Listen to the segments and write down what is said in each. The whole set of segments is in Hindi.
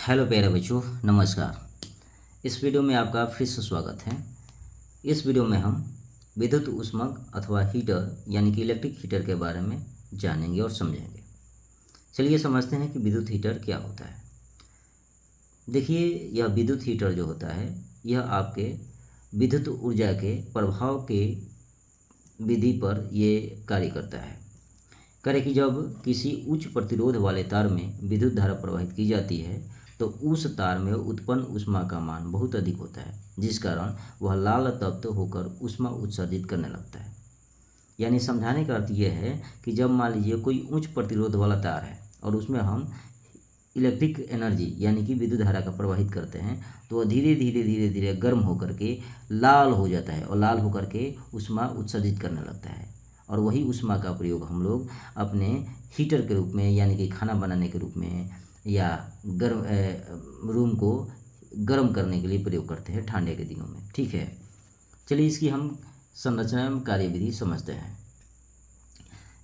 हेलो प्यारे बच्चों, नमस्कार। इस वीडियो में आपका फिर से स्वागत है। इस वीडियो में हम विद्युत ऊष्मक अथवा हीटर यानी कि इलेक्ट्रिक हीटर के बारे में जानेंगे और समझेंगे। चलिए समझते हैं कि विद्युत हीटर क्या होता है। देखिए, यह विद्युत हीटर जो होता है यह आपके विद्युत ऊर्जा के प्रभाव के विधि पर ये कार्य करता है। करें कि जब किसी उच्च प्रतिरोध वाले तार में विद्युत धारा प्रवाहित की जाती है तो उस तार में उत्पन्न ऊष्मा का मान बहुत अधिक होता है, जिस कारण वह लाल तप्त होकर ऊष्मा उत्सर्जित करने लगता है। यानी समझाने का अर्थ यह है कि जब मान लीजिए कोई उच्च प्रतिरोध वाला तार है और उसमें हम इलेक्ट्रिक एनर्जी यानी कि विद्युत धारा का प्रवाहित करते हैं तो वह धीरे धीरे धीरे धीरे गर्म होकर के लाल हो जाता है और लाल होकर के ऊष्मा उत्सर्जित करने लगता है। और वही ऊष्मा का प्रयोग हम लोग अपने हीटर के रूप में यानी कि खाना बनाने के रूप में या गर्म रूम को गर्म करने के लिए प्रयोग करते हैं ठंडे के दिनों में। ठीक है, चलिए इसकी हम संरचना एवं कार्यविधि समझते हैं।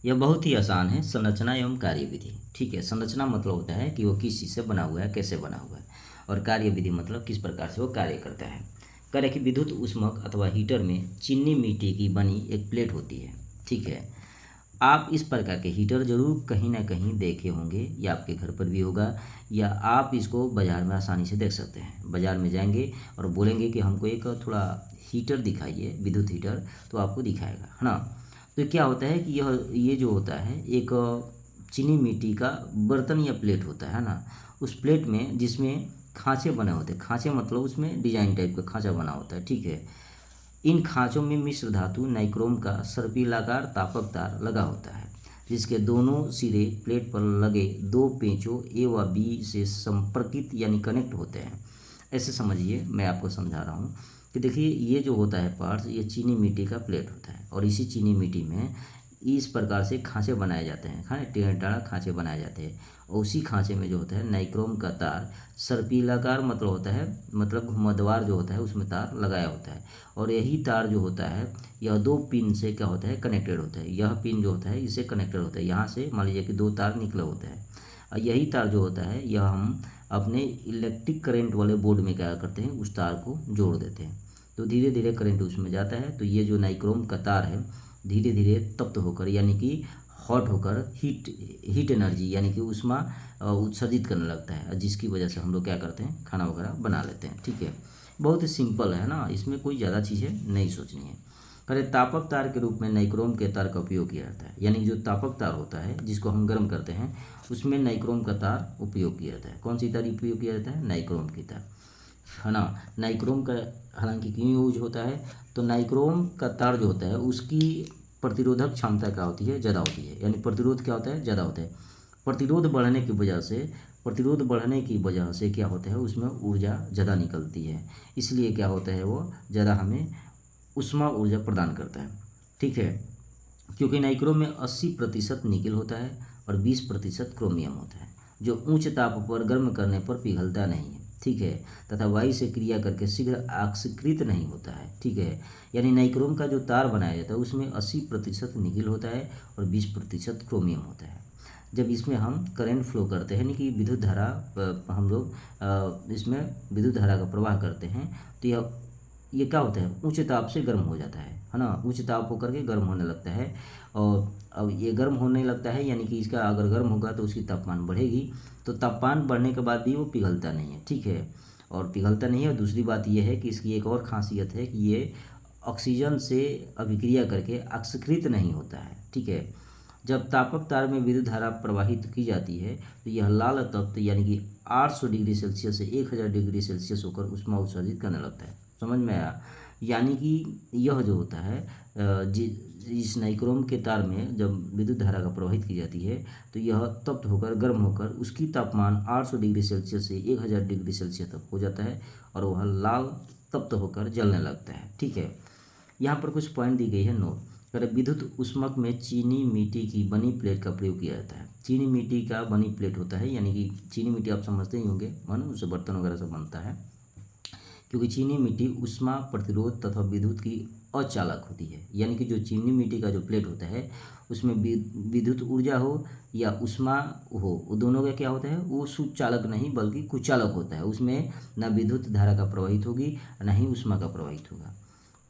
यह बहुत ही आसान है, संरचना एवं कार्यविधि। ठीक है, संरचना मतलब होता है कि वो किस चीज़ से बना हुआ है, कैसे बना हुआ है, और कार्यविधि मतलब किस प्रकार से वो कार्य करता है। करें कि विद्युत ऊष्मक अथवा हीटर में चीनी मिट्टी की बनी एक प्लेट होती है। ठीक है, आप इस प्रकार के हीटर जरूर कहीं ना कहीं देखे होंगे या आपके घर पर भी होगा या आप इसको बाज़ार में आसानी से देख सकते हैं। बाज़ार में जाएंगे और बोलेंगे कि हमको एक थोड़ा हीटर दिखाइए, विद्युत हीटर, तो आपको दिखाएगा, है ना। तो क्या होता है कि ये जो होता है एक चीनी मिट्टी का बर्तन या प्लेट होता है ना। उस प्लेट में जिसमें खाँचे बने होते हैं, खाँचे मतलब उसमें डिजाइन टाइप का खाँचा बना होता है। ठीक है, इन खाँचों में मिश्र धातु नाइक्रोम का सर्पिलाकार तापक तार लगा होता है, जिसके दोनों सिरे प्लेट पर लगे दो पेंचों ए व बी से संपर्कित यानी कनेक्ट होते हैं। ऐसे समझिए, मैं आपको समझा रहा हूँ कि देखिए ये जो होता है पार्ट्स, ये चीनी मिट्टी का प्लेट होता है और इसी चीनी मिट्टी में इस प्रकार से खाँचे बनाए जाते हैं, खाने टेढ़ा खाँचे बनाए जाते हैं। और उसी खाँचे में जो होता है नाइक्रोम का तार सर्पिलाकार मतलब होता है, मतलब घुमावदार जो होता है उसमें तार लगाया होता है। और यही तार जो होता है यह दो पिन से क्या होता है कनेक्टेड होता है। यह पिन जो होता है इससे कनेक्टेड होता है, यहाँ से मान लीजिए कि दो तार निकले होते हैं और यही तार जो होता है यह हम अपने इलेक्ट्रिक करंट वाले बोर्ड में क्या करते हैं, उस तार को जोड़ देते हैं तो धीरे धीरे करंट उसमें जाता है। तो ये जो नाइक्रोम का तार है धीरे धीरे तप्त होकर यानी कि हॉट होकर हीट एनर्जी यानी कि ऊष्मा उत्सर्जित करने लगता है, जिसकी वजह से हम लोग क्या करते हैं, खाना वगैरह बना लेते हैं। ठीक है, बहुत ही सिंपल है ना, इसमें कोई ज़्यादा चीज़ें नहीं सोचनी है। करें तापक तार के रूप में नाइक्रोम के तार का उपयोग किया जाता है, यानी जो तापक तार होता है जिसको हम गर्म करते हैं उसमें नाइक्रोम का तार उपयोग किया जाता है। कौन सी तार उपयोग किया जाता है, नाइक्रोम की तार, है ना। नाइक्रोम का हालांकि क्यों यूज होता है, तो नाइक्रोम का तार जो होता है उसकी प्रतिरोधक क्षमता क्या होती है, ज़्यादा होती है। यानी प्रतिरोध क्या होता है, ज़्यादा होता है। प्रतिरोध बढ़ने की वजह से क्या होता है, उसमें ऊर्जा ज़्यादा निकलती है, इसलिए क्या होता है वो ज़्यादा हमें ऊष्मा ऊर्जा प्रदान करता है। ठीक है, क्योंकि नाइक्रोम में 80% निकेल होता है और 20% क्रोमियम होता है, जो उच्च ताप पर गर्म करने पर पिघलता नहीं है। ठीक है, तथा वायु से क्रिया करके शीघ्र ऑक्सीकृत नहीं होता है। ठीक है, यानी नाइक्रोम का जो तार बनाया जाता है उसमें 80% निकेल होता है और 20% क्रोमियम होता है। जब इसमें हम करंट फ्लो करते हैं यानी कि विद्युत धारा हम लोग इसमें विद्युत धारा का प्रवाह करते हैं तो ये क्या होता है, उच्च ताप से गर्म हो जाता है ना, उच्च ताप होकर के गर्म होने लगता है। और अब ये गर्म होने लगता है यानी कि इसका अगर गर्म होगा तो उसकी तापमान बढ़ेगी, तो तापमान बढ़ने के बाद भी वो पिघलता नहीं है। ठीक है, और पिघलता नहीं है। और दूसरी बात यह है कि इसकी एक और खासियत है कि ये ऑक्सीजन से अभिक्रिया करके ऑक्सीकृत नहीं होता है। ठीक है, जब तापक तार में विद्युत धारा प्रवाहित की जाती है तो यह लाल तत्व यानी कि 800 डिग्री सेल्सियस से 1000 डिग्री सेल्सियस होकर ऊष्मा उत्सर्जित करने लगता है। समझ में आया। यानी कि यह जो होता है इस नाइक्रोम के तार में जब विद्युत धारा का प्रवाहित की जाती है तो यह तप्त होकर गर्म होकर उसकी तापमान 800 डिग्री सेल्सियस से 1000 डिग्री सेल्सियस तक हो जाता है और वह लाल तप्त होकर जलने लगता है। ठीक है, यहाँ पर कुछ पॉइंट दी गई है, नोट करें। विद्युत ऊष्मक में चीनी मिट्टी की बनी प्लेट का प्रयोग किया जाता है। चीनी मिट्टी का बनी प्लेट होता है, यानी कि चीनी मिट्टी आप समझते ही होंगे, मानो उससे बर्तन वगैरह सब बनता है। क्योंकि चीनी मिट्टी ऊष्मा प्रतिरोध तथा विद्युत की अचालक होती है। यानी कि जो चीनी मिट्टी का जो प्लेट होता है उसमें विद्युत ऊर्जा हो या ऊष्मा हो, वो दोनों का क्या होता है, वो सुचालक नहीं बल्कि कुचालक होता है। उसमें ना विद्युत धारा का प्रवाहित होगी ना ही ऊष्मा का प्रवाहित होगा।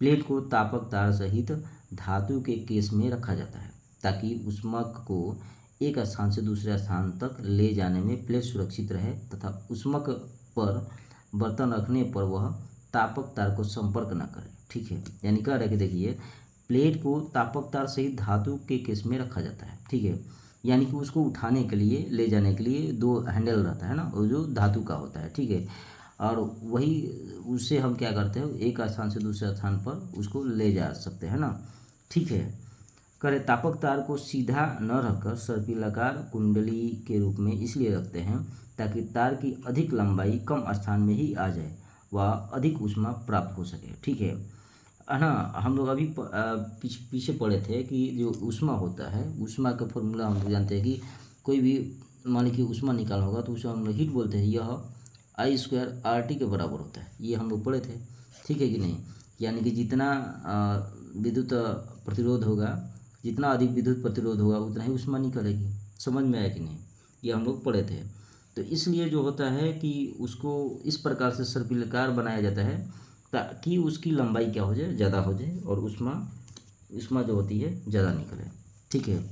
प्लेट को तापक तार सहित धातु के केस में रखा जाता है ताकि ऊष्मक को एक स्थान से दूसरे स्थान तक ले जाने में प्लेट सुरक्षित रहे तथा ऊष्मक पर बर्तन रखने पर वह तापक तार को संपर्क न करे। ठीक है, यानी कह रहे कि देखिए प्लेट को तापक तार सहित धातु के केस में रखा जाता है। ठीक है, यानी कि उसको उठाने के लिए ले जाने के लिए दो हैंडल रहता है ना, वो जो धातु का होता है। ठीक है, और वही उससे हम क्या करते हैं, एक स्थान से दूसरे स्थान पर उसको ले जा सकते हैं ना। ठीक है, करे तापक तार को सीधा न रखकर सर्पिलाकार कुंडली के रूप में इसलिए रखते हैं ताकि तार की अधिक लंबाई कम स्थान में ही आ जाए व अधिक ऊष्मा प्राप्त हो सके। ठीक है ना। हम लोग अभी पीछे पढ़े थे कि जो ऊष्मा होता है, ऊष्मा का फॉर्मूला हम लोग जानते हैं कि कोई भी मान लीजिए ऊष्मा निकाल होगा तो उसे हम लोग हीट बोलते हैं। यह I² RT के बराबर होता है, ये हम लोग पढ़े थे। ठीक है कि नहीं, यानी कि जितना विद्युत प्रतिरोध होगा, जितना अधिक विद्युत प्रतिरोध होगा उतना ही ऊष्मा निकलेगी। समझ में आया कि नहीं, ये हम लोग पढ़े थे। तो इसलिए जो होता है कि उसको इस प्रकार से सर्पिलाकार बनाया जाता है ताकि उसकी लंबाई क्या हो जाए, ज़्यादा हो जाए और ऊष्मा जो होती है ज़्यादा निकले। ठीक है,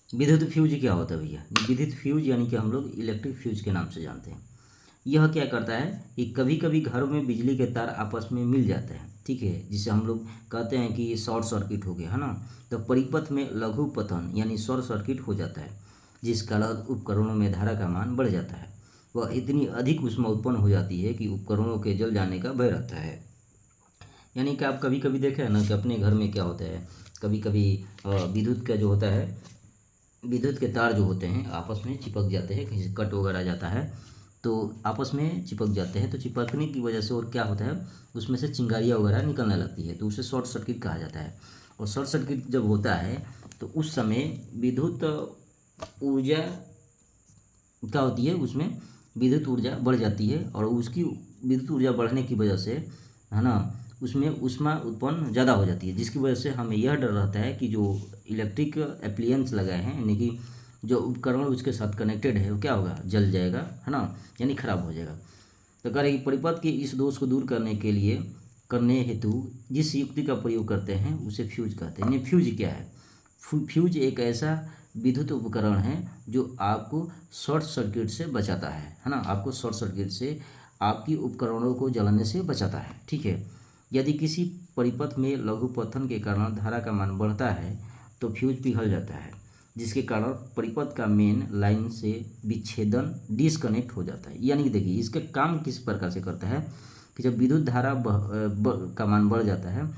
विद्युत फ्यूज क्या होता है भैया? विद्युत फ्यूज यानी कि हम लोग इलेक्ट्रिक फ्यूज के नाम से जानते हैं। यह क्या करता है कि कभी कभी घरों में बिजली के तार आपस में मिल जाते हैं। ठीक है, जिसे हम लोग कहते हैं कि शॉर्ट सर्किट हो गया, है ना। तो परिपथ में लघु पतन यानी शॉर्ट सर्किट हो जाता है, जिस कारण उपकरणों में धारा का मान बढ़ जाता है। वह इतनी अधिक ऊष्मा उत्पन्न हो जाती है कि उपकरणों के जल जाने का भय रहता है। यानी कि आप कभी कभी देखें ना कि अपने घर में क्या होता है, कभी कभी विद्युत का जो होता है, विद्युत के तार जो होते हैं आपस में चिपक जाते हैं, कहीं से कट वगैरह जाता है तो आपस में चिपक जाते हैं। तो चिपकने की वजह से और क्या होता है, उसमें से चिंगारियाँ वगैरह निकलने लगती है, तो उसे शॉर्ट सर्किट कहा जाता है। और शॉर्ट सर्किट जब होता है तो उस समय विद्युत ऊर्जा क्या होती है, उसमें विद्युत ऊर्जा बढ़ जाती है और उसकी विद्युत ऊर्जा बढ़ने की वजह से, है ना, उसमें ऊष्मा उत्पन्न ज़्यादा हो जाती है, जिसकी वजह से हमें यह डर रहता है कि जो इलेक्ट्रिक एप्लियंस लगाए हैं, यानी कि जो उपकरण उसके साथ कनेक्टेड है, वो क्या होगा, जल जाएगा, है ना, यानी खराब हो जाएगा। तो कह रहे कि परिपथ के इस दोष को दूर करने हेतु जिस युक्ति का प्रयोग करते हैं उसे फ्यूज कहते हैं। फ्यूज क्या है? फ्यूज एक ऐसा विद्युत उपकरण है जो आपको शॉर्ट सर्किट से बचाता है ना, आपको शॉर्ट सर्किट से आपकी उपकरणों को जलाने से बचाता है। ठीक है, यदि किसी परिपथ में लघु पतन के कारण धारा का मान बढ़ता है तो फ्यूज पिघल जाता है, जिसके कारण परिपथ का मेन लाइन से विच्छेदन डिस्कनेक्ट हो जाता है। यानी कि देखिए इसका काम किस प्रकार से करता है कि जब विद्युत धारा का मान बढ़ जाता है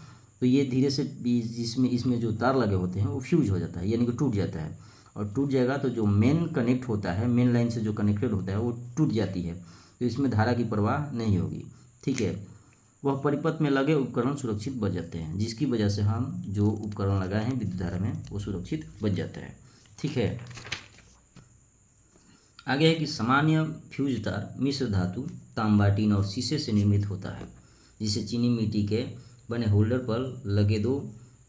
तो ये धीरे से जिसमें इसमें जो तार लगे होते हैं वो फ्यूज हो जाता है, यानी कि टूट जाता है। और टूट जाएगा तो जो मेन कनेक्ट होता है, मेन लाइन से जो कनेक्टेड होता है वो टूट जाती है, तो इसमें धारा की परवाह नहीं होगी। ठीक है, वह परिपथ में लगे उपकरण सुरक्षित बच जाते हैं, जिसकी वजह से हम जो उपकरण लगाए हैं विद्युत धारा में वो सुरक्षित बच जाता है। ठीक है, आगे है कि सामान्य फ्यूज तार मिश्र धातु, तांबा, टीन और शीशे से निर्मित होता है, जिसे चीनी मिट्टी के बने होल्डर पर लगे दो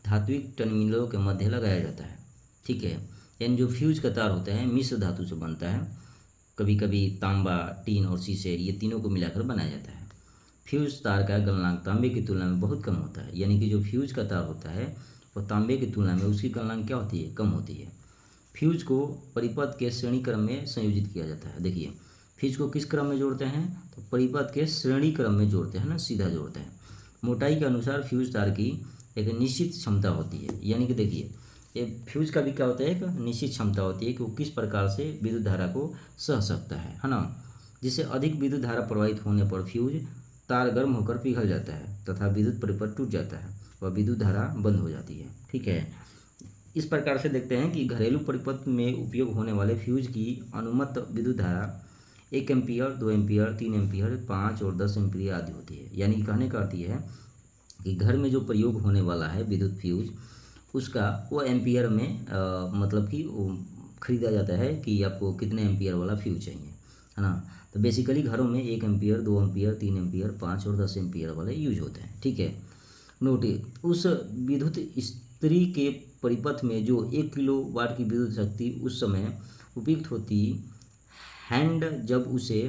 धात्विक टर्मिनलों के मध्य लगाया जाता है। ठीक है, यानी जो फ्यूज का तार होता है मिश्र धातु से बनता है, कभी कभी तांबा, टीन और शीशे ये तीनों को मिलाकर बनाया जाता है। फ्यूज तार का गलनांक तांबे की तुलना में बहुत कम होता है, यानी कि जो फ्यूज का तार होता है वह तांबे की तुलना में उसकी गलनांक क्या होती है, कम होती है। फ्यूज को परिपथ के श्रेणी क्रम में संयोजित किया जाता है। देखिए फ्यूज को किस क्रम में जोड़ते हैं, तो परिपथ के श्रेणी क्रम में जोड़ते हैं ना, सीधा जोड़ते हैं। मोटाई के अनुसार फ्यूज तार की एक निश्चित क्षमता होती है, यानी कि देखिए ये फ्यूज का भी क्या होता है, एक निश्चित क्षमता होती है कि वो किस प्रकार से विद्युत धारा को सह सकता है ना। जिससे अधिक विद्युत धारा प्रवाहित होने पर फ्यूज तार गर्म होकर पिघल जाता है तथा विद्युत परिपथ टूट जाता है और विद्युत धारा बंद हो जाती है। ठीक है, इस प्रकार से देखते हैं कि घरेलू परिपथ में उपयोग होने वाले फ्यूज की अनुमत विद्युत धारा 1 एम्पीयर, 2 एम्पीयर, 3 एम्पीयर, 5 और 10 एम्पीयर आदि होती है। यानी कहने का अर्थ यह है कि घर में जो प्रयोग होने वाला है विद्युत फ्यूज, उसका वो एम्पीयर में मतलब कि खरीदा जाता है कि आपको कितने एम्पीयर वाला फ्यूज चाहिए। है ना। तो बेसिकली घरों में 1 एम्पियर, 2 एम्पियर, 3 एम्पियर, 5 और 10 एम्पियर वाले यूज होते हैं। ठीक है, नोटिस उस विद्युत इस्त्री के परिपथ में जो 1 किलोवाट की विद्युत शक्ति उस समय उपयुक्त होती हैंड जब उसे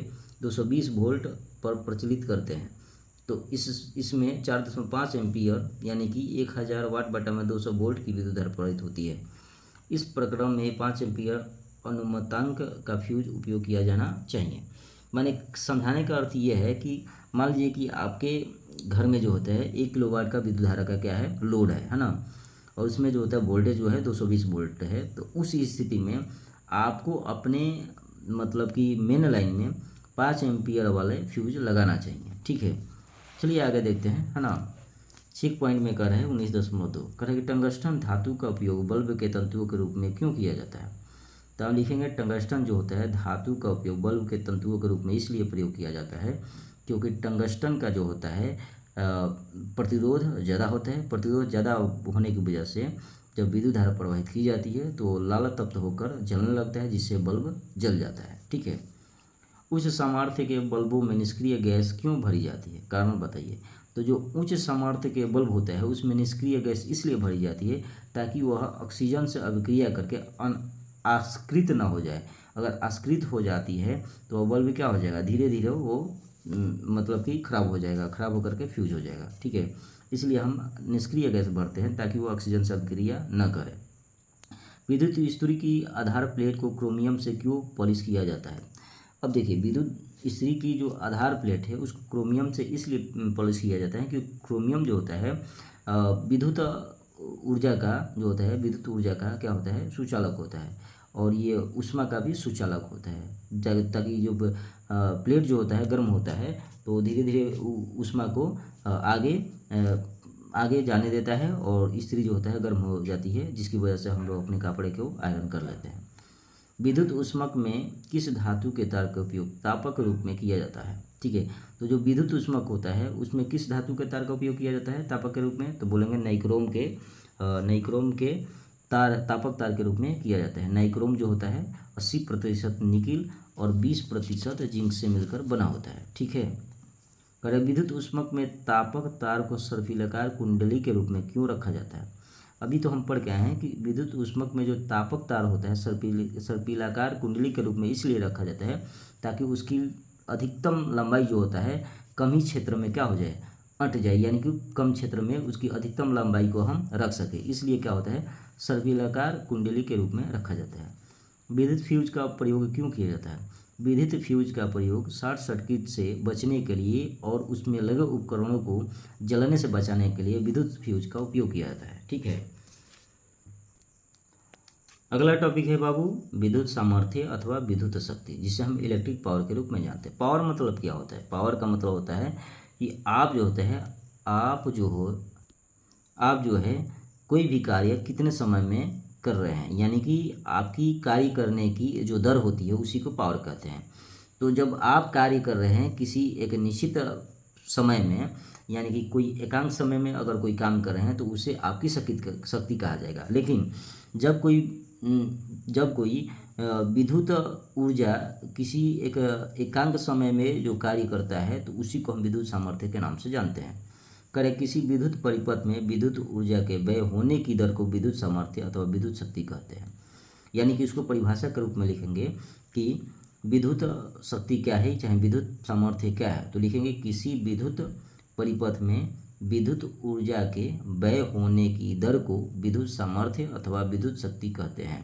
220 वोल्ट पर प्रचलित करते हैं तो इसमें 4.5 एम्पियर यानी कि 1000 वाट बटा में 200 वोल्ट की विद्युत धारा प्रवाहित होती है। इस प्रकरण में 5 एम्पियर अनुमतांक का फ्यूज उपयोग किया जाना चाहिए। माने समझाने का अर्थ ये है कि मान लीजिए कि आपके घर में जो होता है 1 किलोवाट का विद्युत धारा का क्या है, लोड है ना, और उसमें जो होता है वोल्टेज जो है 220 वोल्ट है। तो उस स्थिति में आपको अपने मतलब कि मेन लाइन में 5 एम्पियर वाले फ्यूज लगाना चाहिए। ठीक है, चलिए आगे देखते हैं, है ना। चेक पॉइंट में कर रहे हैं 19.2 कर रहे कि टंगस्टन धातु का उपयोग बल्ब के तंतुओं के रूप में क्यों किया जाता है। तो हम लिखेंगे टंगस्टन जो होता है धातु का उपयोग बल्ब के तंतुओं के रूप में इसलिए प्रयोग किया जाता है क्योंकि टंगस्टन का जो होता है प्रतिरोध ज़्यादा होता है। प्रतिरोध ज़्यादा होने की वजह से जब विद्युत धारा प्रवाहित की जाती है तो लाल तप्त होकर जलने लगता है जिससे बल्ब जल जाता है। ठीक है, उच्च सामर्थ्य के बल्बों में निष्क्रिय गैस क्यों भरी जाती है, कारण बताइए। तो जो उच्च सामर्थ्य के बल्ब होता है उसमें निष्क्रिय गैस इसलिए भरी जाती है ताकि वह ऑक्सीजन से अभिक्रिया करके आस्कृत ना हो जाए। अगर आस्कृत हो जाती है तो वह बल्ब क्या हो जाएगा, धीरे धीरे वो मतलब कि खराब हो जाएगा, खराब होकर के फ्यूज हो जाएगा। ठीक है, इसलिए हम निष्क्रिय गैस भरते हैं ताकि वो ऑक्सीजन से अभिक्रिया न करे। विद्युत इस्त्री की आधार प्लेट को क्रोमियम से क्यों पॉलिश किया जाता है। अब देखिए विद्युत इस्त्री की जो आधार प्लेट है उसको क्रोमियम से इसलिए पॉलिश किया जाता है क्योंकि क्रोमियम जो होता है विद्युत ऊर्जा का जो होता है, विद्युत ऊर्जा का क्या होता है, सुचालक होता है और ये ऊष्मा का भी सुचालक होता है। ताकि जो प्लेट जो होता है गर्म होता है तो धीरे धीरे ऊष्मा को आगे जाने देता है और इस्त्री जो होता है गर्म हो जाती है जिसकी वजह से हम लोग अपने कपड़े को आयरन कर लेते हैं। विद्युत ऊष्मक में किस धातु के तार का उपयोग तापक रूप में किया जाता है। ठीक है, तो जो विद्युत ऊष्मक होता है उसमें किस धातु के तार का उपयोग किया जाता है तापक के रूप में, तो बोलेंगे नाइक्रोम के तापक तार के रूप में किया जाता है। नाइक्रोम जो होता है 80% निकिल और 20% जिंक से मिलकर बना होता है। ठीक है, करें विद्युत ऊष्मक में तापक तार को सर्पिलाकार कुंडली के रूप में क्यों रखा जाता है। अभी तो हम पढ़ के आए हैं कि विद्युत ऊष्मक में जो तापक तार होता है सर्पिलाकार कुंडली के रूप में इसलिए रखा जाता है ताकि उसकी अधिकतम लंबाई जो होता है कम ही क्षेत्र में क्या हो जाए, अट जाए, यानी कि कम क्षेत्र में उसकी अधिकतम लंबाई को हम रख सके, इसलिए क्या होता है सर्पिलाकार कुंडली के रूप में रखा जाता है। विद्युत फ्यूज का प्रयोग क्यों किया जाता है। विद्युत फ्यूज का प्रयोग शॉर्ट सर्किट से बचने के लिए और उसमें लगे उपकरणों को जलने से बचाने के लिए विद्युत फ्यूज का उपयोग किया जाता है। ठीक है, अगला टॉपिक है बाबू विद्युत सामर्थ्य अथवा विद्युत शक्ति, जिसे हम इलेक्ट्रिक पावर के रूप में जानते हैं। पावर मतलब क्या होता है, पावर का मतलब होता है कि आप जो है कोई भी कार्य कितने समय में कर रहे हैं, यानी कि आपकी कार्य करने की जो दर होती है उसी को पावर कहते हैं। तो जब आप कार्य कर रहे हैं किसी एक निश्चित समय में, यानी कि कोई एकांक समय में अगर कोई काम कर रहे हैं तो उसे आपकी शक्ति कहा जाएगा। लेकिन जब कोई विद्युत ऊर्जा किसी एक एकांक समय में जो कार्य करता है तो उसी को हम विद्युत सामर्थ्य के नाम से जानते हैं। करें किसी विद्युत परिपथ में विद्युत ऊर्जा के व्यय होने की दर को विद्युत सामर्थ्य अथवा विद्युत शक्ति कहते हैं। यानी कि इसको परिभाषा के रूप में लिखेंगे कि विद्युत शक्ति क्या है चाहे विद्युत सामर्थ्य क्या है, तो लिखेंगे किसी विद्युत परिपथ में विद्युत ऊर्जा के व्यय होने की दर को विद्युत सामर्थ्य अथवा विद्युत शक्ति कहते हैं।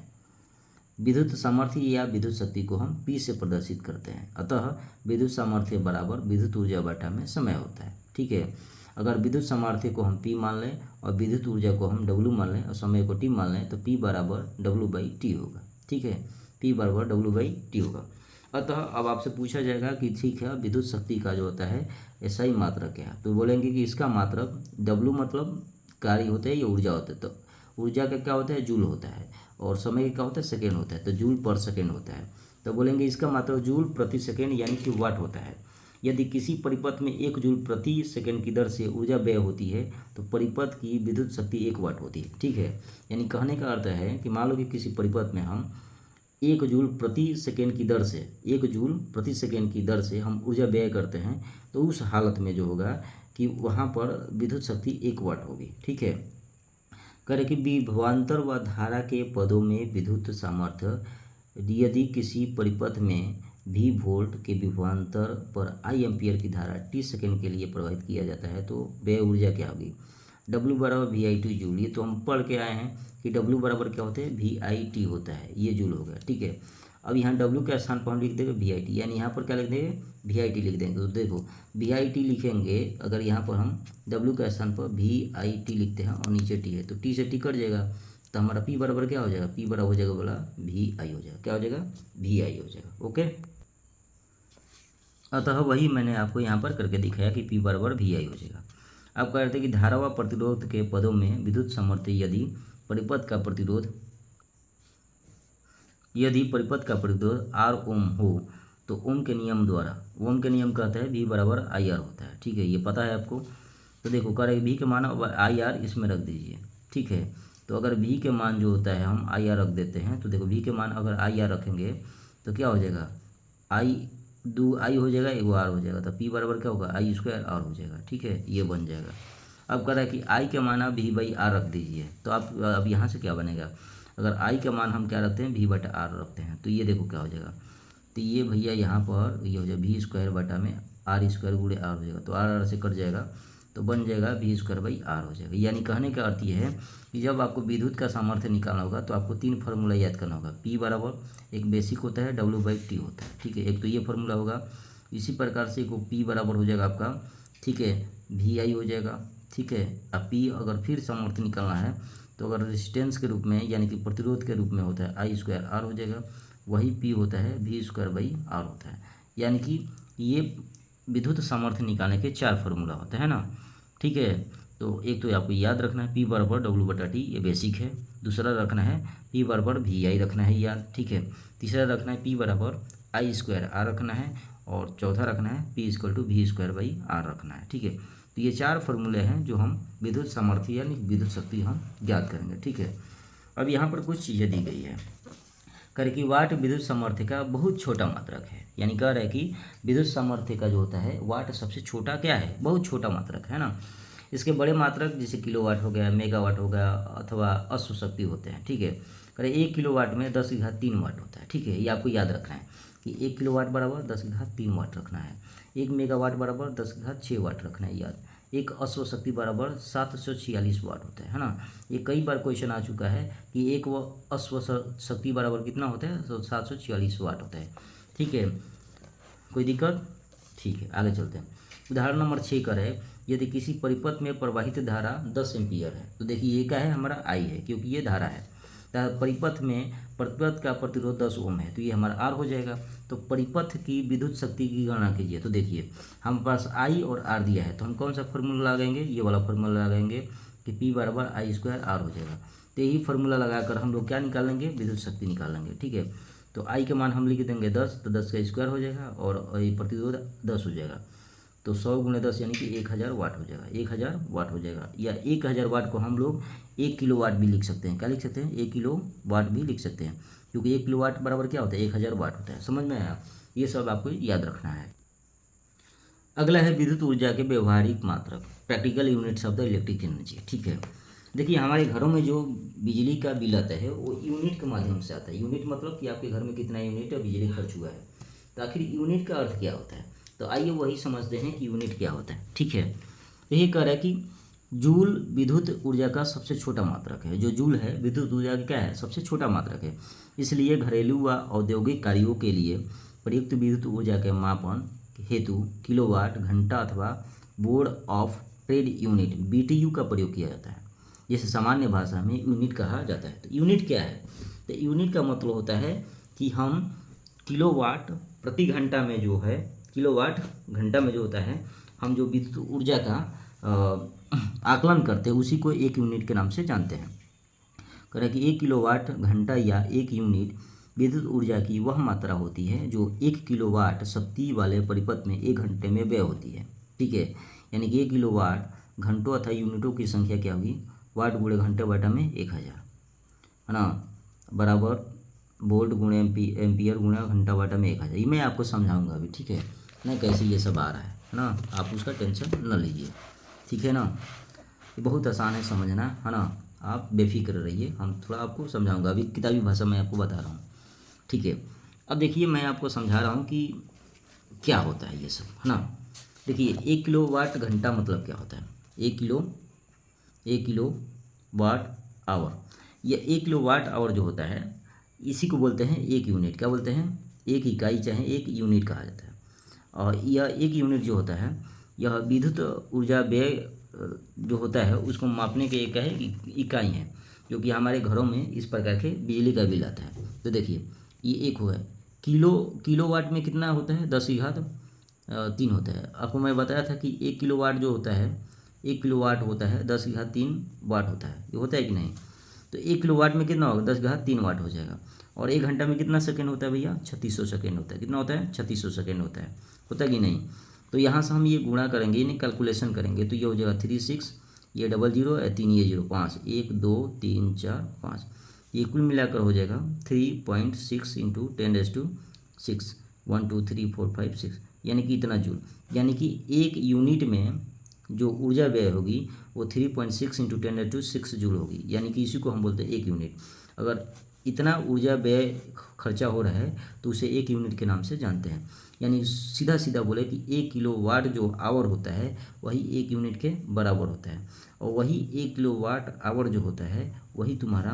विद्युत सामर्थ्य या विद्युत शक्ति को हम P से प्रदर्शित करते हैं। अतः विद्युत सामर्थ्य बराबर विद्युत ऊर्जा बटा में समय होता है। ठीक है, अगर विद्युत सामर्थ्य को हम P मान लें और विद्युत ऊर्जा को हम W मान लें और समय को T मान लें तो P बराबर W/T होगा। ठीक है, P बराबर W/T होगा। अतः अब आपसे पूछा जाएगा कि ठीक है विद्युत शक्ति का जो होता है ऐसा ही मात्रक क्या है, तो बोलेंगे कि इसका मात्रक W मतलब कार्य होता है या ऊर्जा होता है, तो ऊर्जा का क्या होता है जूल होता है और समय का क्या होता है सेकेंड होता है, तो जूल पर सेकेंड होता है। तो बोलेंगे इसका मात्रक जूल प्रति सेकेंड यानी कि वाट होता है। यदि किसी परिपथ में 1 जूल प्रति सेकेंड की दर से ऊर्जा व्यय होती है तो परिपथ की विद्युत शक्ति 1 वाट होती है। ठीक है, यानी कहने का अर्थ है कि मान लो कि किसी परिपथ में हम 1 जूल प्रति सेकेंड की दर से 1 जूल प्रति सेकेंड की दर से हम ऊर्जा व्यय करते हैं, तो उस हालत में जो होगा कि वहाँ पर विद्युत शक्ति 1 वाट होगी। ठीक है। कह रहे कि विभवांतर व धारा के पदों में विद्युत सामर्थ्य यदि किसी परिपथ में V वोल्ट के विभवांतर पर I एम्पियर की धारा t सेकेंड के लिए प्रवाहित किया जाता है तो व्यय ऊर्जा क्या होगी? W बराबर VI2 जूल। ये तो हम पढ़ के आए हैं कि W बराबर क्या होता है? VIT होता है, ये जूल हो गया। ठीक है। अब यहाँ W के स्थान पर हम लिख देंगे VIT, यानी यहाँ पर क्या लिख देंगे? VIT लिख देंगे। तो देखो VIT लिखेंगे, अगर यहाँ पर हम W के स्थान पर VIT लिखते हैं और नीचे T है तो T से T कट जाएगा, तो हमारा P बराबर क्या हो जाएगा? P बराबर हो जाएगा बोला VI हो जाएगा। क्या हो जाएगा? VI हो जाएगा। ओके। अतः वही मैंने आपको यहाँ पर करके दिखाया कि P बराबर VI हो जाएगा। अब कह रहे थे कि धारा व प्रतिरोध के पदों में विद्युत सामर्थ्य यदि परिपथ का प्रतिरोध R ओम हो तो ओम के नियम द्वारा, ओम के नियम कहता है V बराबर IR होता है। ठीक है, ये पता है आपको। तो देखो कह रहे V के मान IR इसमें रख दीजिए। ठीक है, तो अगर V के मान जो होता है हम IR रख देते हैं, तो देखो V के मान अगर IR रखेंगे तो क्या हो जाएगा? I हो जाएगा, एगो R हो जाएगा, तो P बराबर क्या होगा? I स्क्वायर R हो जाएगा। ठीक है, ये बन जाएगा। अब कह रहा है कि I के मान आप V/R रख दीजिए, तो आप अब यहाँ से क्या बनेगा? अगर I के मान हम क्या रखते हैं? V/R रखते हैं, तो ये देखो क्या हो जाएगा? तो ये भैया यहाँ पर ये हो जाएगा V स्क्वायर बटा में R स्क्वायर गुणे R हो जाएगा, तो R से कट जाएगा तो बन जाएगा V स्क्वायर/R हो जाएगा। यानी कहने का अर्थ ये है कि जब आपको विद्युत का सामर्थ्य निकालना होगा तो आपको 3 फार्मूला याद करना होगा। P बराबर एक बेसिक होता है, W/T होता है। ठीक है, एक तो ये फार्मूला होगा। इसी प्रकार से को P बराबर हो जाएगा आपका, ठीक है, VI हो जाएगा। ठीक है, अब P अगर फिर सामर्थ्य निकालना है तो अगर रेजिस्टेंस के रूप में यानी कि प्रतिरोध के रूप में होता है I स्क्वायर R हो जाएगा, वही P होता है V स्क्वायर/R होता है। यानी कि ये विद्युत सामर्थ्य निकालने के 4 फार्मूला होते हैं ना। ठीक है, तो एक तो आपको याद रखना है P बराबर W/T, ये बेसिक है। दूसरा रखना है P बराबर VI रखना है याद। ठीक है, तीसरा रखना है P बराबर I स्क्वायर R रखना है, और चौथा रखना है P = V स्क्वायर/R रखना है। ठीक है, तो ये 4 फार्मूले हैं जो हम विद्युत सामर्थ्य यानी विद्युत शक्ति हम ज्ञात करेंगे। ठीक है, अब यहाँ पर कुछ चीज़ें दी गई है। कह रहे कि वाट विद्युत सामर्थ्य का बहुत छोटा मात्रक है। यानी कह रहे हैं कि विद्युत सामर्थ्य का जो होता है वाट सबसे छोटा क्या है? बहुत छोटा मात्रक है ना। इसके बड़े मात्रक जैसे किलोवाट हो गया, मेगावाट हो गया अथवा अश्व शक्ति होते हैं। ठीक है, कह रहे 1 किलोवाट में 10⁻³ वाट होता है। ठीक है, ये आपको याद रखना है कि 1 किलोवाट बराबर 10⁻³ वाट रखना है। 1 मेगावाट बराबर 10�6 वाट रखना है याद। एक अश्व शक्ति बराबर 746 वाट होता है ना। ये कई बार क्वेश्चन आ चुका है कि एक वो अश्व शक्ति बराबर कितना होता है? तो 746 वाट होता है। ठीक है, कोई दिक्कत? ठीक है, आगे चलते हैं। उदाहरण नंबर 6 का है, यदि किसी परिपथ में प्रवाहित धारा 10 एम्पियर है, तो देखिए ये क्या है? हमारा I है, क्योंकि ये धारा है। परिपथ में परिपथ का प्रतिरोध 10 ओम है, तो ये हमारा R हो जाएगा। तो परिपथ की विद्युत शक्ति की गणना कीजिए। तो देखिए हम पास I और R दिया है, तो हम कौन सा फार्मूला लगाएंगे? ये वाला फार्मूला लगाएंगे कि P बराबर I स्क्वायर R हो जाएगा। तो यही फार्मूला लगाकर हम लोग क्या निकालेंगे? विद्युत शक्ति निकालेंगे। ठीक है, तो I के मान हम लिख देंगे 10, तो 10 का स्क्वायर हो जाएगा और ये प्रतिरोध 10 हो जाएगा, तो 100 × 10 यानी कि 1000 वाट हो जाएगा। 1000 वाट हो जाएगा, या 1000 वाट को हम लोग 1 किलोवाट भी लिख सकते हैं। क्या लिख सकते हैं? 1 किलोवाट भी लिख सकते हैं, क्योंकि 1 किलोवाट बराबर क्या होता है? 1000 वाट होता है। समझ में आया? ये सब आपको याद रखना है। अगला है विद्युत ऊर्जा के व्यवहारिक मात्रक, practical units of the electric energy. ठीक है, देखिए हमारे घरों में जो बिजली का बिल आता है वो यूनिट के माध्यम से आता है। यूनिट मतलब कि आपके घर में कितना यूनिट बिजली खर्च हुआ है। तो आखिर यूनिट का अर्थ क्या होता है? तो आइए वही समझते हैं कि यूनिट क्या होता है। ठीक है, यही कह रहा है कि जूल विद्युत ऊर्जा का सबसे छोटा मात्रक है। जो जूल है विद्युत ऊर्जा का क्या है? सबसे छोटा मात्रक है। इसलिए घरेलू व औद्योगिक कार्यों के लिए प्रयुक्त विद्युत ऊर्जा के मापन हेतु किलोवाट, घंटा अथवा board of trade unit BTU का प्रयोग किया जाता है, जिसे सामान्य भाषा में यूनिट कहा जाता है। तो यूनिट क्या है? तो यूनिट का मतलब होता है कि हम किलोवाट प्रति घंटा में जो है, किलोवाट घंटा में जो होता है, हम जो विद्युत ऊर्जा का आकलन करते हैं उसी को एक यूनिट के नाम से जानते हैं। कह रहे कि 1 किलोवाट घंटा या 1 यूनिट विद्युत ऊर्जा की वह मात्रा होती है जो 1 किलोवाट शक्ति वाले परिपथ में 1 घंटे में व्यय होती है। ठीक है, यानी कि 1 किलोवाट घंटों अथवा यूनिटों की संख्या क्या होगी? वाट गुणे घंटे बटा में 1000 है ना, बराबर वोल्ट गुणे एम्पियर गुणा घंटा वाटा में 1000, ये मैं आपको समझाऊंगा अभी, ठीक है ना, कैसे ये सब आ रहा है ना, आप उसका टेंशन न लीजिए, ठीक है ना। ये बहुत आसान है समझना, है ना, आप बेफिक्र रहिए, हम थोड़ा आपको समझाऊंगा, अभी किताबी भाषा में आपको बता रहा हूँ, ठीक है। अब देखिए मैं आपको समझा रहा हूँ कि क्या होता है ये सब, है ना। देखिए 1 किलो वाट घंटा मतलब क्या होता है, 1 किलो वाट आवर, या 1 किलो वाट आवर जो होता है इसी को बोलते हैं 1 यूनिट, क्या बोलते हैं, 1 इकाई चाहे 1 यूनिट कहा जाता है। और यह 1 यूनिट जो होता है यह विद्युत ऊर्जा व्यय जो होता है उसको मापने के एक है इकाई है, जो कि हमारे घरों में इस प्रकार के बिजली का बिल आता है। तो देखिए ये एक हुआ है, किलोवाट में कितना होता है, 10 की घात 3 होता है। आपको मैं बताया था कि 1 किलोवाट जो होता है, 1 किलोवाट होता है 10 की घात 3 वाट होता है, ये होता है कि नहीं। तो 1 किलोवाट में कितना होगा, 10 की घात 3 वाट हो जाएगा। और 1 घंटा में कितना सेकेंड होता है भैया, 3600 सेकेंड होता है, कितना होता है, 3600 सेकेंड होता है कि नहीं। तो यहाँ से हम ये गुणा करेंगे, यानी कैलकुलेशन करेंगे, तो ये हो जाएगा 36, ये 00 है 3, ये 0 5, 1 2 3 4 5, ये कुल मिलाकर हो जाएगा 3.6 इंटू 10⁻6 1 2 3 4 5 6, यानी कि इतना जूल, यानी कि 1 यूनिट में जो ऊर्जा व्यय होगी वो 3.6 इंटू 10⁻6 जूल होगी, यानी कि इसी को हम बोलते हैं 1 यूनिट। अगर इतना ऊर्जा व्यय खर्चा हो रहा है तो उसे 1 यूनिट के नाम से जानते हैं। यानी सीधा सीधा बोले कि 1 किलो वाट जो आवर होता है वही 1 यूनिट के बराबर होता है, और वही 1 किलो वाट आवर जो होता है वही तुम्हारा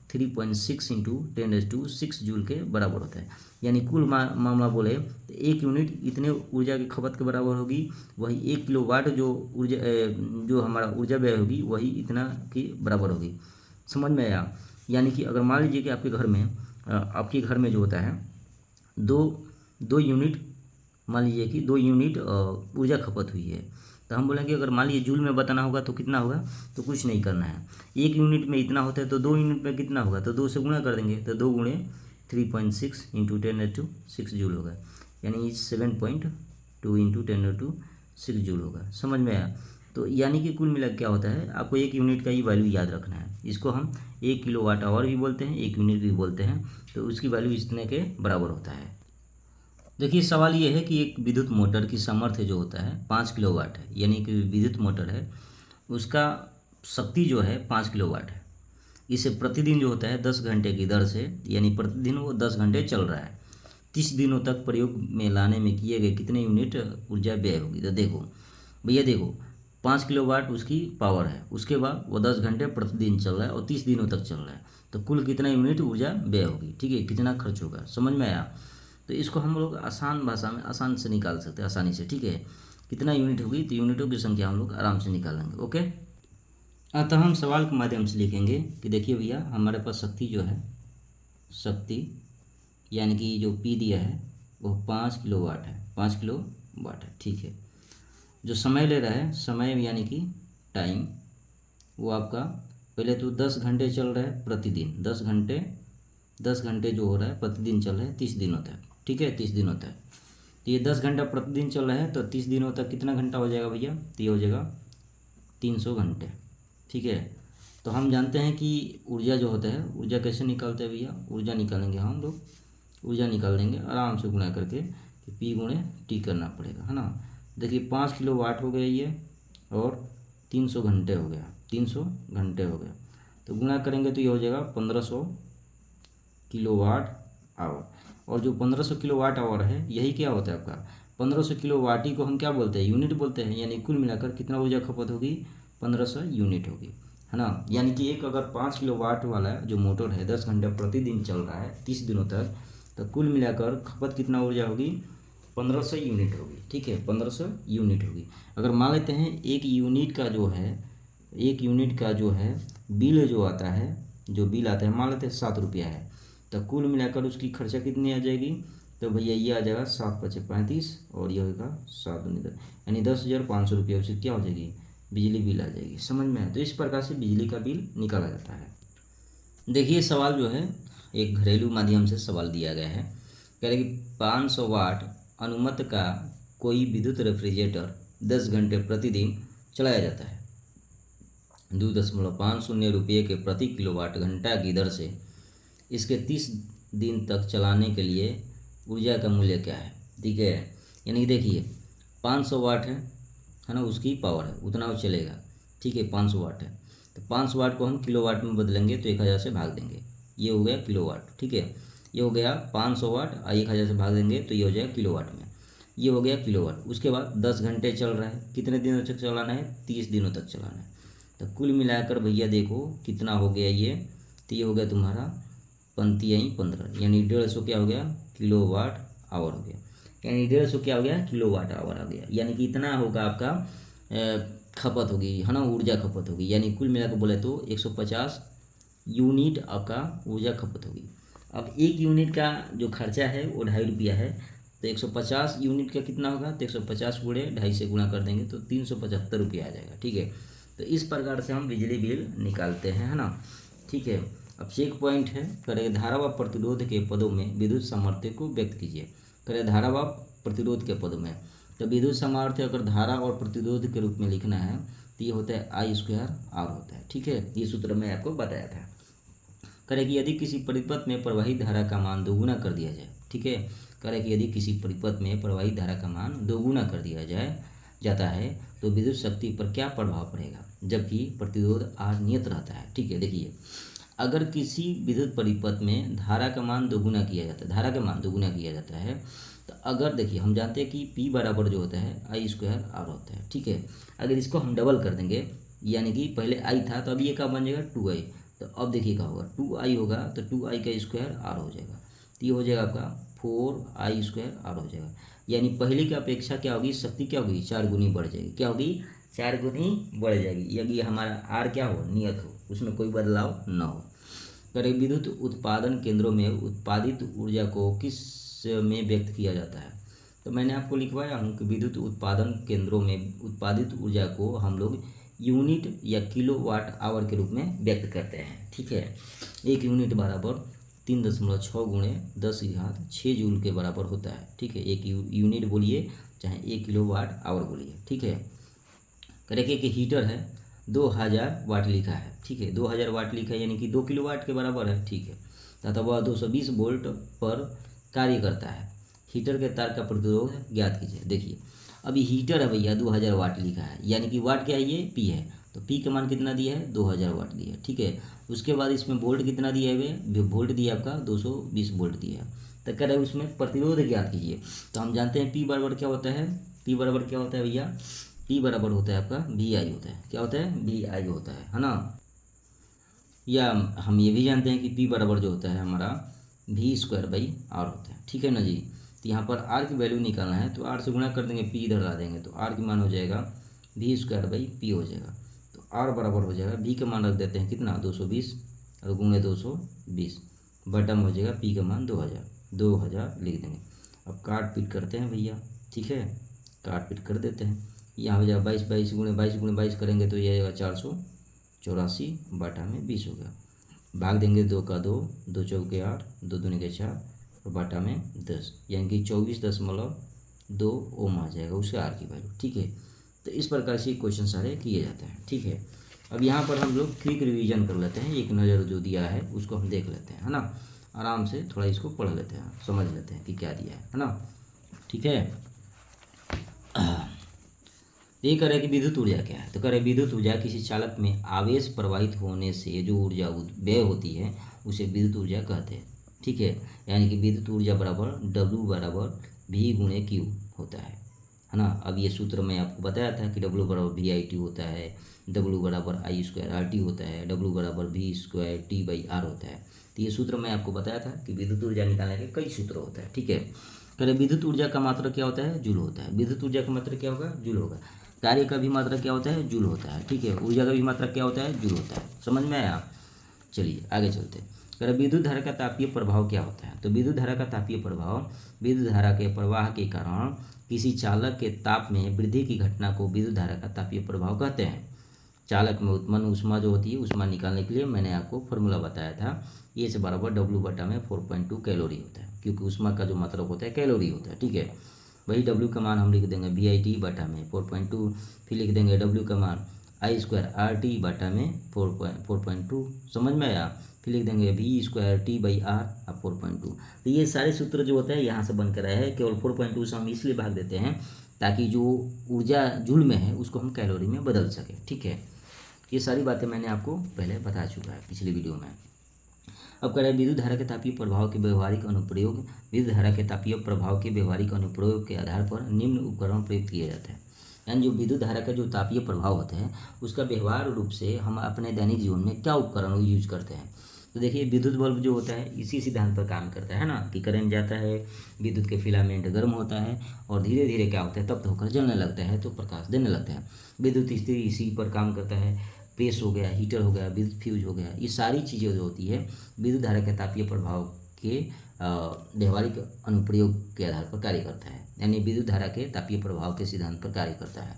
3.6 इंटू 10⁻6 जूल के बराबर होता है। यानी कुल मामला बोले तो 1 यूनिट इतने ऊर्जा की खपत के बराबर होगी, वही 1 किलो वाट जो ऊर्जा जो हमारा ऊर्जा व्यय होगी वही इतना की बराबर होगी। समझ में आया। यानी कि अगर मान लीजिए कि आपके घर में जो होता है दो यूनिट, मान लीजिए कि 2 यूनिट ऊर्जा खपत हुई है, तो हम बोलेंगे अगर मान लीजिए जूल में बताना होगा तो कितना होगा, तो कुछ नहीं करना है, 1 यूनिट में इतना होता है तो 2 यूनिट में कितना होगा, तो 2 से गुणा कर देंगे, तो 2 गुणे 3.6 इंटू 10⁻6 जूल होगा, यानी 7.2 इंटू 10⁻6 जूल होगा। समझ में आया। तो यानी कि कुल मिला क्या होता है, आपको 1 यूनिट का ही वैल्यू याद रखना है, इसको हम 1 किलो वाट आवर भी बोलते हैं, 1 यूनिट भी बोलते हैं, तो उसकी वैल्यू इतने के बराबर होता है। देखिए सवाल ये है कि एक विद्युत मोटर की सामर्थ्य जो होता है 5 किलोवाट है, यानी कि विद्युत मोटर है उसका शक्ति जो है 5 किलोवाट है। इसे प्रतिदिन जो होता है 10 घंटे की दर से, यानी प्रतिदिन वो 10 घंटे चल रहा है, 30 दिनों तक प्रयोग में लाने में किए गए कितने यूनिट ऊर्जा व्यय होगी। तो देखो भैया, देखो 5 किलोवाट उसकी पावर है, उसके बाद वो 10 घंटे प्रतिदिन चल रहा है और 30 दिनों तक चल रहा है, तो कुल कितना यूनिट ऊर्जा व्यय होगी, ठीक है, कितना खर्च होगा। समझ में आया। तो इसको हम लोग आसान भाषा में आसान से निकाल सकते हैं, आसानी से, ठीक है। कितना यूनिट होगी, तो यूनिटों की संख्या हम लोग आराम से निकालेंगे। ओके, अतः हम सवाल के माध्यम से लिखेंगे कि देखिए भैया हमारे पास शक्ति जो है, शक्ति यानी कि जो पी दिया है वो 5 किलोवाट है, 5 किलोवाट है, ठीक है। जो समय ले रहा है, समय यानी कि टाइम, वो आपका पहले तो 10 घंटे चल रहा है प्रतिदिन, 10 घंटे जो हो रहा है प्रतिदिन चल रहा है 30 दिनों तक, ठीक है, 30 दिनों तक। तो ये 10 घंटा प्रतिदिन चल रहा है, तो 30 दिनों तक कितना घंटा हो जाएगा भैया, तो ये हो जाएगा 300 घंटे, ठीक है। तो हम जानते हैं कि ऊर्जा जो होता है, ऊर्जा कैसे निकालते हैं भैया, ऊर्जा निकालेंगे हम लोग, ऊर्जा निकाल देंगे आराम से गुणा करके, कि पी गुणे टी करना पड़ेगा, है ना। देखिए 5 किलो वाट हो गया ये, और 300 घंटे हो गया, 300 घंटे हो गया, तो गुणा करेंगे तो ये हो जाएगा 1500 किलोवाट आवर। और जो 1500 किलोवाट आवर है यही क्या होता है आपका, 1500 किलोवाट ही को हम क्या बोलते हैं, यूनिट बोलते हैं, यानी कुल मिलाकर कितना ऊर्जा खपत होगी, 1500 यूनिट होगी, है ना। यानी कि एक अगर 5 किलोवाट वाला जो मोटर है 10 घंटे प्रतिदिन चल रहा है 30 दिनों तक, तो कुल मिलाकर खपत कितना ऊर्जा होगी, 1500 यूनिट होगी, ठीक है, 1500 यूनिट होगी। अगर मान लेते हैं एक यूनिट का जो है बिल जो आता है, मान लेते हैं 7 रुपया है, तो कुल मिलाकर उसकी खर्चा कितनी आ जाएगी, तो भैया ये आ जाएगा 7 × 5 = 35, और ये होगा 7 × 10, यानी 10,500 रुपये उसकी क्या हो जाएगी, बिजली बिल आ जाएगी। समझ में आया। तो इस प्रकार से बिजली का बिल निकाला जाता है। देखिए सवाल जो है एक घरेलू माध्यम से सवाल दिया गया है, कह रहे कि 500 वाट अनुमत का कोई विद्युत रेफ्रिजरेटर 10 घंटे प्रतिदिन चलाया जाता है, 2.50 रुपये के प्रति किलोवाट घंटा की दर से इसके 30 दिन तक चलाने के लिए ऊर्जा का मूल्य क्या है। ठीक है, यानी कि देखिए 500 वाट है ना, उसकी पावर है, उतना वो चलेगा। ठीक है, 500 वाट है तो 500 वाट को हम किलोवाट में बदलेंगे तो 1000 से भाग देंगे, ये हो गया किलोवाट। ठीक है, ये हो गया 500 वाट और 1000 से भाग देंगे तो ये हो जाएगा किलोवाट में, ये हो गया किलोवाट। उसके बाद 10 घंटे चल रहा है, कितने दिनों तक चलाना है, 30 दिनों तक चलाना है। तो कुल मिलाकर भैया देखो कितना हो गया ये, तो ये हो गया तुम्हारा 15 यानी 150 क्या हो गया, किलोवाट आवर हो गया। यानी 150 क्या हो गया, किलोवाट आवर आ गया। यानी कि इतना होगा आपका खपत होगी, है ना, ऊर्जा खपत होगी। यानी कुल मिलाकर बोले तो 150 यूनिट आपका ऊर्जा खपत होगी। अब एक यूनिट का जो खर्चा है वो 2.5 रुपया है, तो 150 यूनिट का कितना होगा, तो 150 गुणे 2.5 से गुणा कर देंगे तो 375 रुपया आ जाएगा। ठीक है, तो इस प्रकार से हम बिजली बिल निकालते हैं, है ना। ठीक है, अब चेक पॉइंट है, करें धारा व प्रतिरोध के पदों में विद्युत सामर्थ्य को व्यक्त कीजिए। करें धारा व प्रतिरोध के पदों में, तो विद्युत सामर्थ्य अगर धारा और प्रतिरोध के रूप में लिखना है तो ये होता है I² R होता है। ठीक है, ये सूत्र मैं आपको बताया था। करें कि यदि किसी परिपथ में प्रवाहित धारा का मान दोगुना कर दिया जाए। ठीक है, करें कि यदि किसी परिपथ में प्रवाहित धारा का मान दोगुना कर दिया जाता है तो विद्युत शक्ति पर क्या प्रभाव पड़ेगा, जबकि प्रतिरोध R नियत रहता है। ठीक है, देखिए अगर किसी विद्युत परिपथ में धारा का मान दोगुना किया जाता है, धारा का मान दोगुना किया जाता है, तो अगर देखिए हम जानते हैं कि P बराबर जो होता है I² R होता है। ठीक है, अगर इसको हम डबल कर देंगे, यानी कि पहले I था तो अब ये क्या बन जाएगा 2I, तो अब देखिए क्या होगा 2I होगा तो 2I का स्क्वायर R हो जाएगा, तो ये हो जाएगा आपका 4I² R हो जाएगा। यानी पहले की अपेक्षा क्या होगी, शक्ति क्या होगी 4 गुनी बढ़ जाएगी, क्या होगी 4 गुनी बढ़ जाएगी। यदि हमारा R क्या हो, नियत हो, उसमें कोई बदलाव न हो। करें विद्युत उत्पादन केंद्रों में उत्पादित ऊर्जा को किस में व्यक्त किया जाता है, तो मैंने आपको लिखवाया हूँ कि विद्युत उत्पादन केंद्रों में उत्पादित ऊर्जा को हम लोग यूनिट या किलोवाट आवर के रूप में व्यक्त करते हैं। ठीक है, एक यूनिट बराबर 3.6 गुणे 10⁻6 जूल के बराबर होता है। ठीक है, एक यूनिट बोलिए चाहे 1 किलोवाट आवर बोलिए। ठीक है, करेंगे कि हीटर है 2000 वाट लिखा है। ठीक है, 2000 वाट लिखा है यानी कि 2 किलोवाट के बराबर है। ठीक है, तथा वह 220 वोल्ट पर कार्य करता है। हीटर के तार का प्रतिरोध ज्ञात कीजिए। देखिए अभी हीटर है भैया 2000 वाट लिखा है, यानी कि वाट क्या है, ये P है, तो P का मान कितना दिया है 2000 वाट दिया है। ठीक है, उसके बाद इसमें वोल्ट कितना दिया है, वोल्ट दिया आपका 220 वोल्ट दिया है। तो कह रहे हैं उसमें प्रतिरोध ज्ञात कीजिए, तो हम जानते हैं P बराबर क्या होता है, P बराबर क्या होता है भैया, P बराबर होता है आपका VI होता है। क्या होता है, VI होता है ना। या हम ये भी जानते हैं कि P बराबर जो होता है हमारा V²/R होता है। ठीक है ना जी, तो यहाँ पर R की वैल्यू निकालना है तो R से गुणा कर देंगे, P इधर ला देंगे तो R की मान हो जाएगा V²/P हो जाएगा। तो R बराबर हो जाएगा, V का मान रख देते हैं कितना 220 और गुणे 220 बटा में हो जाएगा P का मान 2000 लिख देंगे। अब काट पीट करते हैं भैया। ठीक है, काट पीट कर देते हैं, यहाँ हो जाएगा 22 गुणे 22 करेंगे तो ये आएगा 484 बटा में 20 हो गया। भाग देंगे 2 का 2, 2 चौके 8, 2 दूनी के 4 और बटा में 10, यानी कि 24.2 ओम आ जाएगा उसके आर की वैल्यू। ठीक है, तो इस प्रकार से क्वेश्चन सारे किए जाते हैं। ठीक है, अब यहाँ पर हम लोग क्विक रिवीजन कर लेते हैं, एक नज़र जो दिया है उसको हम देख लेते हैं, है ना, आराम से थोड़ा इसको पढ़ लेते हैं, समझ लेते हैं कि क्या दिया है ना। ठीक है, ये करें कि विद्युत ऊर्जा क्या है, तो करें विद्युत ऊर्जा किसी चालक में आवेश प्रवाहित होने से जो ऊर्जा व्यय होती है उसे विद्युत ऊर्जा कहते हैं। ठीक है, यानी कि विद्युत ऊर्जा बराबर W बराबर V गुणे Q होता है ना। अब ये सूत्र मैं आपको बताया था कि W बराबर VIT होता है, W बराबर I² RT होता है, W बराबर V² T/R होता है। तो ये सूत्र मैं आपको बताया था कि विद्युत ऊर्जा निकालने के कई सूत्र होते हैं। ठीक है, करें विद्युत ऊर्जा का मात्रा क्या होता है, जूल होता है। विद्युत ऊर्जा का मात्रा क्या होगा, जूल होगा। कार्य का भी मात्रा क्या होता है, जूल होता है। ठीक है, ऊर्जा का भी मात्रा क्या होता है, जूल होता है। समझ में आया। चलिए आगे चलते हैं। अगर विद्युत धारा का तापीय प्रभाव क्या होता है, तो विद्युत धारा का तापीय प्रभाव विद्युत धारा के प्रवाह के कारण किसी चालक के ताप में वृद्धि की घटना को विद्युत धारा का तापीय प्रभाव कहते हैं। चालक में उत्पन्न ऊष्मा जो होती है, ऊष्मा निकालने के लिए मैंने आपको फॉर्मूला बताया था, ये से बराबर W बटा में 4.2 कैलोरी होता है, क्योंकि ऊष्मा का जो मतलब होता है कैलोरी होता है। ठीक है, वही W का मान हम लिख देंगे VIT बटा में 4.2, फिर लिख देंगे W का मान I² RT बटा में 4.2। समझ में आया। फिर लिख देंगे V² T/R अब 4.2। तो ये सारे सूत्र जो होते हैं यहाँ से बनकर आए हैं। केवल 4.2 से हम इसलिए भाग देते हैं ताकि जो ऊर्जा जूल में है उसको हम कैलोरी में बदल सकें। ठीक है, ये सारी बातें मैंने आपको पहले बता चुका है पिछली वीडियो में। अब कह रहे हैं विद्युत धारा के तापीय प्रभाव के व्यवहारिक अनुप्रयोग। विद्युत धारा के तापीय प्रभाव के व्यवहारिक अनुप्रयोग के आधार पर निम्न उपकरण प्रयुक्त किए जाते हैं। यानी जो विद्युत धारा का जो तापीय प्रभाव होता है उसका व्यवहार रूप से हम अपने दैनिक जीवन में क्या उपकरण यूज करते हैं। तो देखिए विद्युत बल्ब जो होता है इसी सिद्धांत पर काम करता है ना, कि करंट जाता है, विद्युत के फिलामेंट गर्म होता है और धीरे धीरे क्या होता है तप्त होकर जलने लगता है तो प्रकाश देने लगता है। विद्युत स्थिति इसी पर काम करता है। प्रेस हो गया, हीटर हो गया, विद्युत फ्यूज हो गया, ये सारी चीज़ें जो होती है विद्युत धारा के तापीय प्रभाव के व्यवहारिक अनुप्रयोग के आधार पर कार्य करता है। यानी विद्युत धारा के तापीय प्रभाव के सिद्धांत पर कार्य करता है।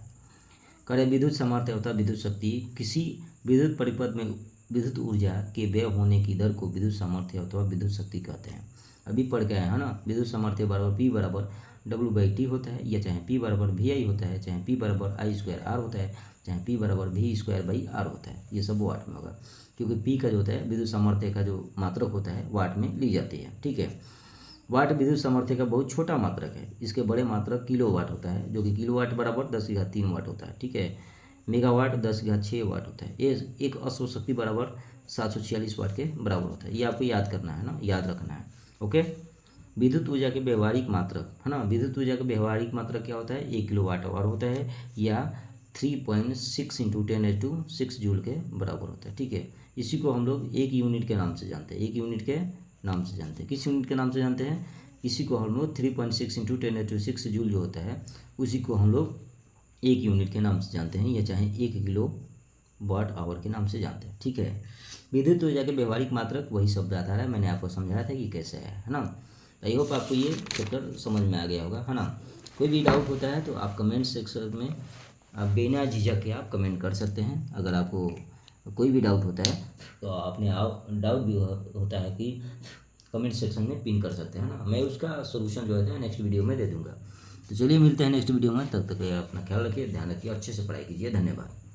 करे विद्युत सामर्थ्य अथवा विद्युत शक्ति किसी विद्युत परिपथ में विद्युत ऊर्जा के व्यय होने की दर को विद्युत सामर्थ्य अथवा विद्युत शक्ति कहते हैं। अभी पढ़ के आए है ना, विद्युत सामर्थ्य बराबर P बराबर W/T होता है, या चाहे P बराबर VI होता है, चाहे P बराबर I²R होता है, चाहे P बराबर V²/R होता है। ये सब वाट में होगा, क्योंकि P का जो होता है विद्युत सामर्थ्य का जो मात्रक होता है वाट में ली जाती है। ठीक है, वाट विद्युत सामर्थ्य का बहुत छोटा मात्रक है। इसके बड़े मात्रक किलोवाट होता है, जो कि किलोवाट बराबर 10⁻³ वाट होता है। ठीक है, मेगावाट 10�6 वाट होता है। ये एक अश्व शक्ति बराबर 746 वाट के बराबर होता है। ये आपको याद करना है ना, याद रखना है। ओके, विद्युत ऊर्जा के व्यवहारिक मात्रक है ना, विद्युत ऊर्जा का व्यवहारिक मात्रक क्या होता है 1 किलोवाट आवर होता है, या 3.6 × 10⁶ जूल के बराबर होता है। ठीक है, इसी को हम लोग एक यूनिट के नाम से जानते हैं। एक यूनिट के नाम से जानते हैं, किस यूनिट के नाम से जानते हैं, इसी को हम लोग 3.6 × 10⁶ जूल जो होता है उसी को हम लोग एक यूनिट के नाम से जानते हैं, या चाहे 1 किलोवाट आवर के नाम से जानते हैं। ठीक है, विद्युत ऊर्जा के व्यवहारिक मात्रक वही शब्द आधार है। मैंने आपको समझाया था कि कैसे है ना। आई होप आपको ये चैप्टर समझ में आ गया होगा, है ना। कोई भी डाउट होता है तो आप कमेंट सेक्शन में बिना झिझक के आप कमेंट कर सकते हैं। अगर आपको कोई भी डाउट होता है तो अपने डाउट भी होता है कि कमेंट सेक्शन में पिन कर सकते हैं ना, मैं उसका सोल्यूशन जो है नेक्स्ट वीडियो में दे दूंगा। तो चलिए मिलते हैं नेक्स्ट वीडियो में, तब तक अपना ख्याल रखिए, ध्यान रखिए, अच्छे से पढ़ाई कीजिए। धन्यवाद।